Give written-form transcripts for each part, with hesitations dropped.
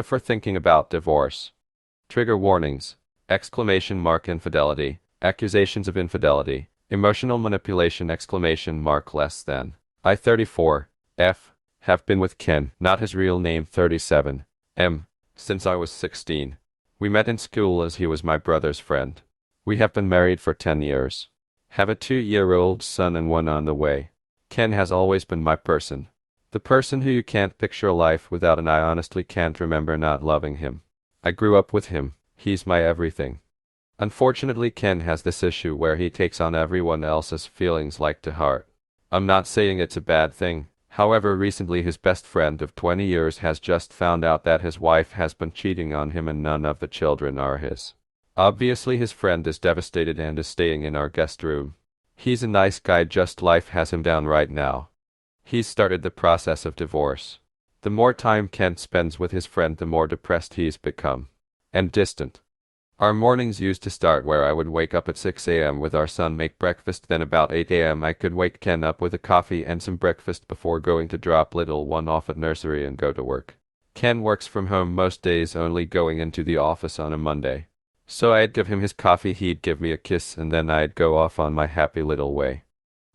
For thinking about divorce. Trigger warnings. Exclamation mark infidelity. Accusations of infidelity. Emotional manipulation exclamation mark less than. I-34. F. Have been with Ken, not his real name 37. M. Since I was 16. We met in school as he was my brother's friend. We have been married for 10 years. Have a 2-year-old son and one on the way. Ken has always been my person. The person who you can't picture life without, and I honestly can't remember not loving him. I grew up with him. He's my everything. Unfortunately, Ken has this issue where he takes on everyone else's feelings like to heart. I'm not saying it's a bad thing. However, recently his best friend of 20 years has just found out that his wife has been cheating on him and none of the children are his. Obviously his friend is devastated and is staying in our guest room. He's a nice guy, just life has him down right now. He's started the process of divorce. The more time Ken spends with his friend, the more depressed he's become. And distant. Our mornings used to start where I would wake up at 6 a.m. with our son, make breakfast, then about 8 a.m. I could wake Ken up with a coffee and some breakfast before going to drop little one off at nursery and go to work. Ken works from home most days, only going into the office on a Monday. So I'd give him his coffee, he'd give me a kiss, and then I'd go off on my happy little way.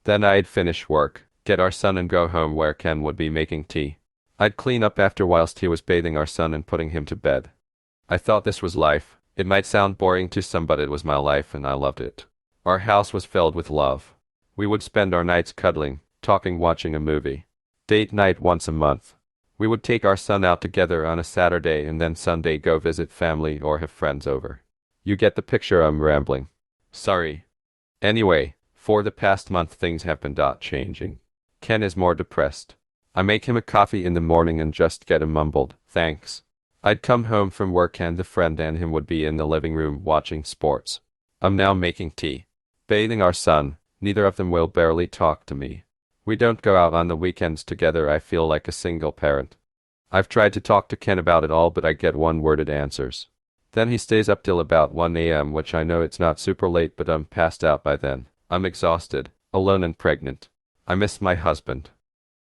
Then I'd finish work, get our son and go home where Ken would be making tea. I'd clean up after whilst he was bathing our son and putting him to bed. I thought this was life. It might sound boring to some, but it was my life and I loved it. Our house was filled with love. We would spend our nights cuddling, talking, watching a movie. Date night once a month. We would take our son out together on a Saturday and then Sunday go visit family or have friends over. You get the picture, I'm rambling. Sorry. Anyway, for the past month things have been changing. Ken is more depressed. I make him a coffee in the morning and just get a mumbled, thanks. I'd come home from work and the friend and him would be in the living room watching sports. I'm now making tea. Bathing our son, neither of them will barely talk to me. We don't go out on the weekends together, I feel like a single parent. I've tried to talk to Ken about it all but I get one-worded answers. Then he stays up till about 1 a.m. which I know it's not super late but I'm passed out by then. I'm exhausted, alone and pregnant. I miss my husband.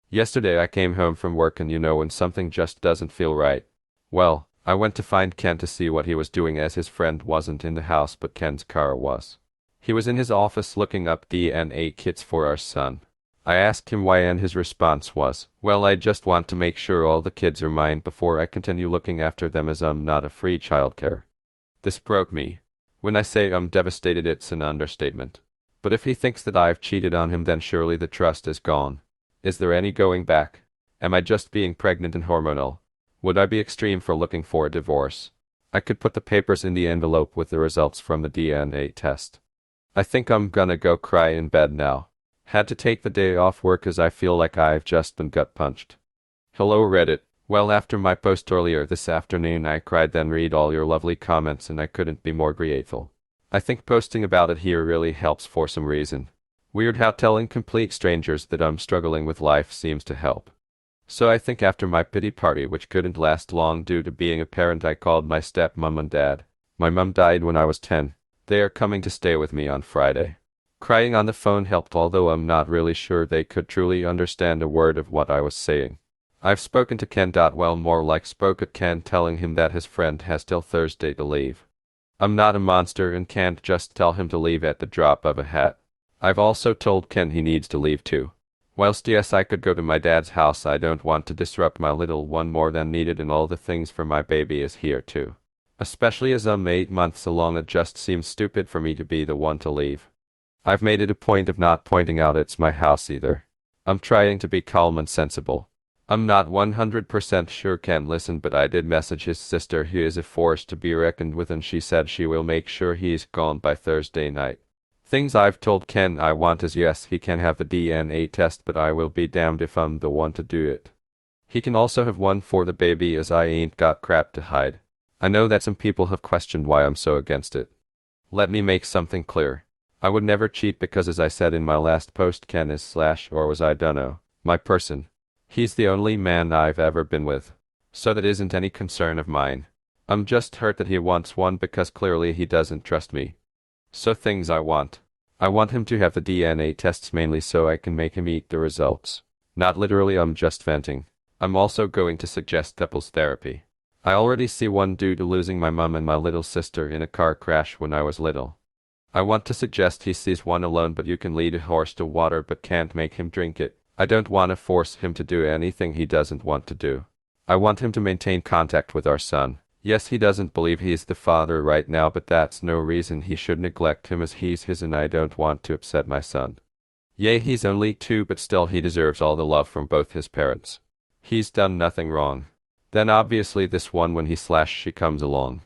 Yesterday I came home from work and you know when something just doesn't feel right. Well, I went to find Ken to see what he was doing as his friend wasn't in the house but Ken's car was. He was in his office looking up DNA kits for our son. I asked him why and his response was, well, I just want to make sure all the kids are mine before I continue looking after them as I'm not a free childcare. This broke me. When I say I'm devastated it's an understatement. But if he thinks that I've cheated on him then surely the trust is gone. Is there any going back? Am I just being pregnant and hormonal? Would I be extreme for looking for a divorce? I could put the papers in the envelope with the results from the DNA test. I think I'm gonna go cry in bed now. Had to take the day off work as I feel like I've just been gut punched. Hello Reddit. Well, after my post earlier this afternoon I cried, then read all your lovely comments and I couldn't be more grateful. I think posting about it here really helps for some reason. Weird how telling complete strangers that I'm struggling with life seems to help. So I think after my pity party, which couldn't last long due to being a parent, I called my stepmom and dad. My mom died when I was 10. They are coming to stay with me on Friday. Crying on the phone helped, although I'm not really sure they could truly understand a word of what I was saying. I've spoken to Ken. Well, more like spoke at Ken, telling him that his friend has till Thursday to leave. I'm not a monster and can't just tell him to leave at the drop of a hat. I've also told Ken he needs to leave too. Whilst yes, I could go to my dad's house, I don't want to disrupt my little one more than needed, and all the things for my baby is here too. Especially as I'm 8 months along, it just seems stupid for me to be the one to leave. I've made it a point of not pointing out it's my house either. I'm trying to be calm and sensible. I'm not 100% sure Ken listened, but I did message his sister, who is a force to be reckoned with, and she said she will make sure he's gone by Thursday night. Things I've told Ken I want is yes, he can have the DNA test, but I will be damned if I'm the one to do it. He can also have one for the baby as I ain't got crap to hide. I know that some people have questioned why I'm so against it. Let me make something clear. I would never cheat because, as I said in my last post, Ken is / or was, I dunno, my person. He's the only man I've ever been with. So that isn't any concern of mine. I'm just hurt that he wants one because clearly he doesn't trust me. So things I want. I want him to have the DNA tests mainly so I can make him eat the results. Not literally, I'm just venting. I'm also going to suggest couples therapy. I already see one due to losing my mum and my little sister in a car crash when I was little. I want to suggest he sees one alone, but you can lead a horse to water but can't make him drink it. I don't want to force him to do anything he doesn't want to do. I want him to maintain contact with our son. Yes, he doesn't believe he's the father right now, but that's no reason he should neglect him, as he's his and I don't want to upset my son. Yea, he's only 2, but still he deserves all the love from both his parents. He's done nothing wrong. Then obviously this one when she comes along.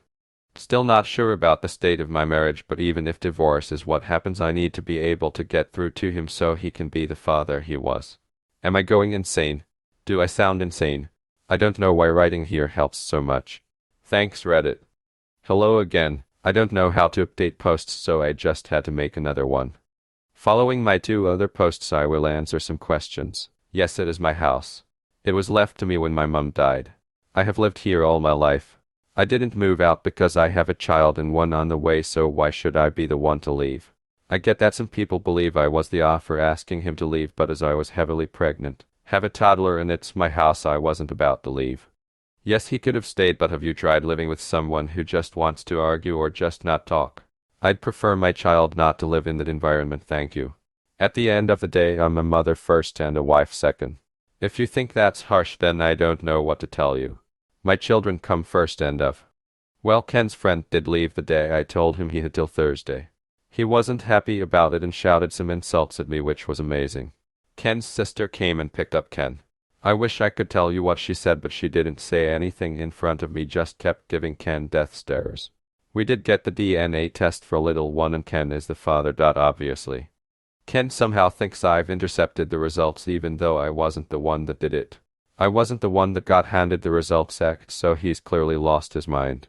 Still not sure about the state of my marriage, but even if divorce is what happens, I need to be able to get through to him so he can be the father he was. Am I going insane? Do I sound insane? I don't know why writing here helps so much. Thanks, Reddit. Hello again. I don't know how to update posts, so I just had to make another one. Following my 2 other posts, I will answer some questions. Yes, it is my house. It was left to me when my mum died. I have lived here all my life. I didn't move out because I have a child and one on the way, so why should I be the one to leave? I get that some people believe I was the off for asking him to leave, but as I was heavily pregnant, have a toddler, and it's my house, I wasn't about to leave. Yes, he could have stayed, but have you tried living with someone who just wants to argue or just not talk? I'd prefer my child not to live in that environment, thank you. At the end of the day, I'm a mother first and a wife second. If you think that's harsh, then I don't know what to tell you. My children come first and of. Well, Ken's friend did leave the day I told him he had till Thursday. He wasn't happy about it and shouted some insults at me, which was amazing. Ken's sister came and picked up Ken. I wish I could tell you what she said, but she didn't say anything in front of me, just kept giving Ken death stares. We did get the DNA test for little one, and Ken is the father. Obviously. Ken somehow thinks I've intercepted the results, even though I wasn't the one that did it. I wasn't the one that got handed the results, so he's clearly lost his mind.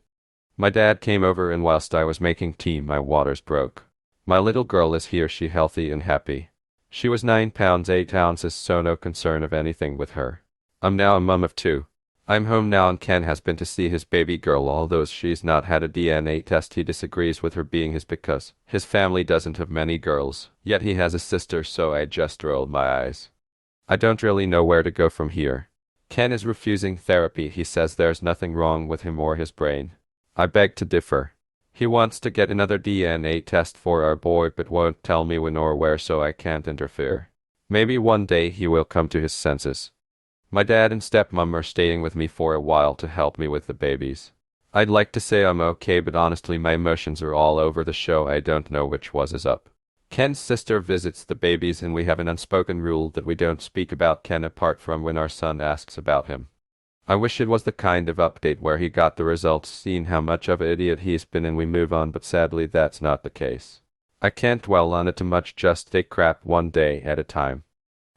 My dad came over, and whilst I was making tea, my waters broke. My little girl is here, she healthy and happy. She was 9 pounds 8 ounces, so no concern of anything with her. I'm now a mum of 2. I'm home now, and Ken has been to see his baby girl, although she's not had a DNA test. He disagrees with her being his because his family doesn't have many girls, yet he has a sister, so I just rolled my eyes. I don't really know where to go from here. Ken is refusing therapy. He says there's nothing wrong with him or his brain. I beg to differ. He wants to get another DNA test for our boy, but won't tell me when or where, so I can't interfere. Maybe one day he will come to his senses. My dad and stepmom are staying with me for a while to help me with the babies. I'd like to say I'm okay, but honestly my emotions are all over the show. I don't know which was is up. Ken's sister visits the babies, and we have an unspoken rule that we don't speak about Ken apart from when our son asks about him. I wish it was the kind of update where he got the results, seeing how much of an idiot he's been, and we move on, but sadly that's not the case. I can't dwell on it too much, just take crap one day at a time.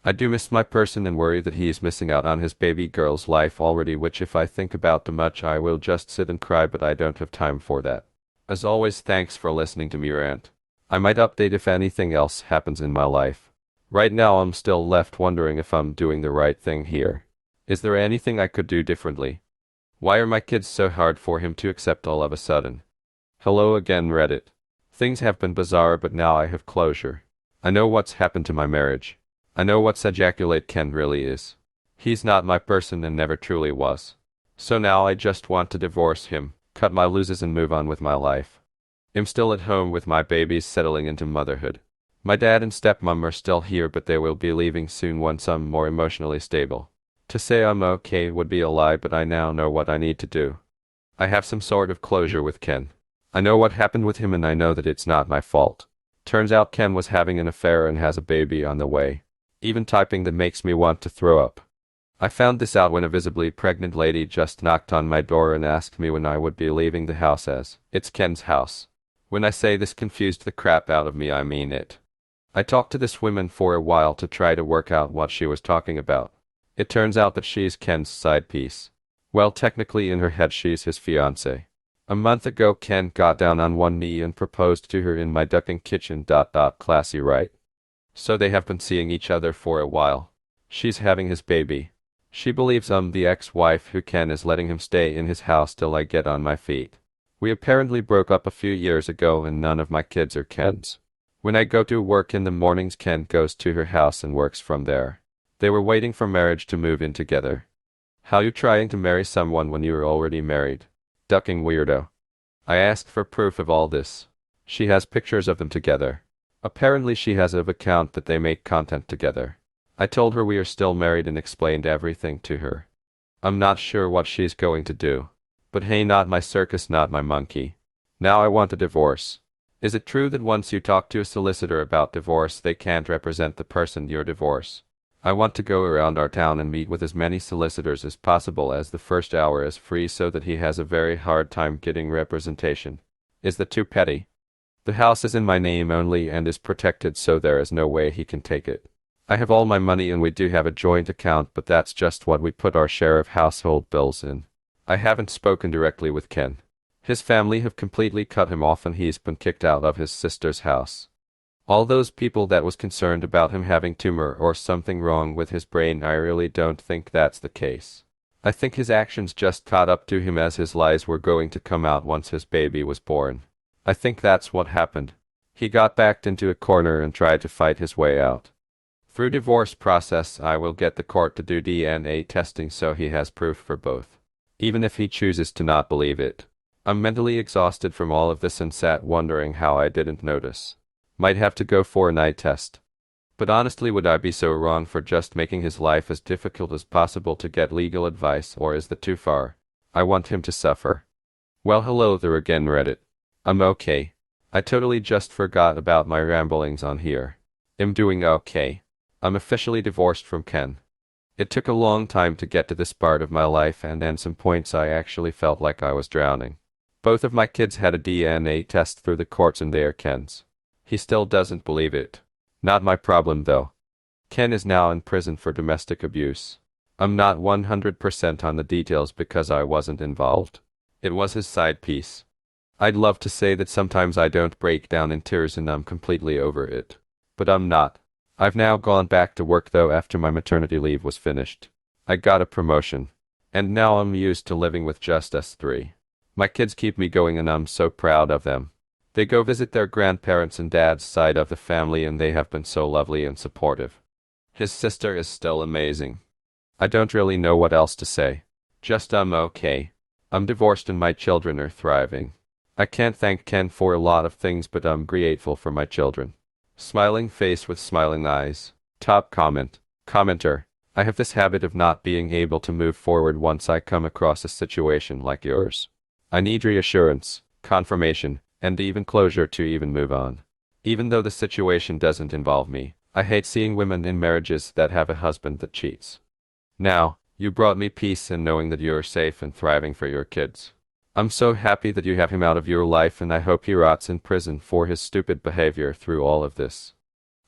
I do miss my person and worry that he's missing out on his baby girl's life already, which if I think about too much I will just sit and cry, but I don't have time for that. As always, thanks for listening to me rant. I might update if anything else happens in my life. Right now I'm still left wondering if I'm doing the right thing here. Is there anything I could do differently? Why are my kids so hard for him to accept all of a sudden? Hello again, Reddit. Things have been bizarre, but now I have closure. I know what's happened to my marriage. I know what's ejaculate Ken really is. He's not my person and never truly was. So now I just want to divorce him, cut my losses and move on with my life. I'm still at home with my babies, settling into motherhood. My dad and stepmom are still here, but they will be leaving soon once I'm more emotionally stable. To say I'm okay would be a lie, but I now know what I need to do. I have some sort of closure with Ken. I know what happened with him, and I know that it's not my fault. Turns out Ken was having an affair and has a baby on the way. Even typing that makes me want to throw up. I found this out when a visibly pregnant lady just knocked on my door and asked me when I would be leaving the house, as it's Ken's house. When I say this confused the crap out of me, I mean it. I talked to this woman for a while to try to work out what she was talking about. It turns out that she's Ken's side piece. Well, technically in her head she's his fiancée. A month ago Ken got down on one knee and proposed to her in my ducking kitchen. Classy, right? So they have been seeing each other for a while. She's having his baby. She believes I'm the ex-wife who Ken is letting him stay in his house till I get on my feet. We apparently broke up a few years ago and none of my kids are Ken's. When I go to work in the mornings, Ken goes to her house and works from there. They were waiting for marriage to move in together. How you trying to marry someone when you're already married? Ducking weirdo. I asked for proof of all this. She has pictures of them together. Apparently she has an account that they make content together. I told her we are still married and explained everything to her. I'm not sure what she's going to do. But hey, not my circus, not my monkey. Now I want a divorce. Is it true that once you talk to a solicitor about divorce, they can't represent the person you're divorced? I want to go around our town and meet with as many solicitors as possible, as the first hour is free, so that he has a very hard time getting representation. Is that too petty? The house is in my name only and is protected, so there is no way he can take it. I have all my money and we do have a joint account, but that's just what we put our share of household bills in. I haven't spoken directly with Ken. His family have completely cut him off and he's been kicked out of his sister's house. All those people that was concerned about him having tumor or something wrong with his brain, I really don't think that's the case. I think his actions just caught up to him, as his lies were going to come out once his baby was born. I think that's what happened. He got backed into a corner and tried to fight his way out. Through divorce process, I will get the court to do DNA testing so he has proof for both. Even if he chooses to not believe it. I'm mentally exhausted from all of this and sat wondering how I didn't notice. Might have to go for an eye test. But honestly, would I be so wrong for just making his life as difficult as possible to get legal advice, or is that too far? I want him to suffer. Well, hello there again, Reddit. I'm okay. I totally just forgot about my ramblings on here. I'm doing okay. I'm officially divorced from Ken. It took a long time to get to this part of my life, and at some points I actually felt like I was drowning. Both of my kids had a DNA test through the courts and they are Ken's. He still doesn't believe it. Not my problem though. Ken is now in prison for domestic abuse. I'm not 100% on the details because I wasn't involved. It was his side piece. I'd love to say that sometimes I don't break down in tears and I'm completely over it. But I'm not. I've now gone back to work though after my maternity leave was finished. I got a promotion. And now I'm used to living with just us three. My kids keep me going and I'm so proud of them. They go visit their grandparents and dad's side of the family and they have been so lovely and supportive. His sister is still amazing. I don't really know what else to say. Just I'm okay. I'm divorced and my children are thriving. I can't thank Ken for a lot of things, but I'm grateful for my children. Smiling face with smiling eyes. Top comment. Commenter. I have this habit of not being able to move forward once I come across a situation like yours. I need reassurance, confirmation, and even closure to even move on. Even though the situation doesn't involve me, I hate seeing women in marriages that have a husband that cheats. Now, you brought me peace in knowing that you're safe and thriving for your kids. I'm so happy that you have him out of your life, and I hope he rots in prison for his stupid behavior through all of this.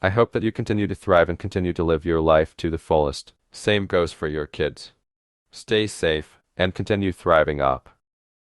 I hope that you continue to thrive and continue to live your life to the fullest. Same goes for your kids. Stay safe, and continue thriving up.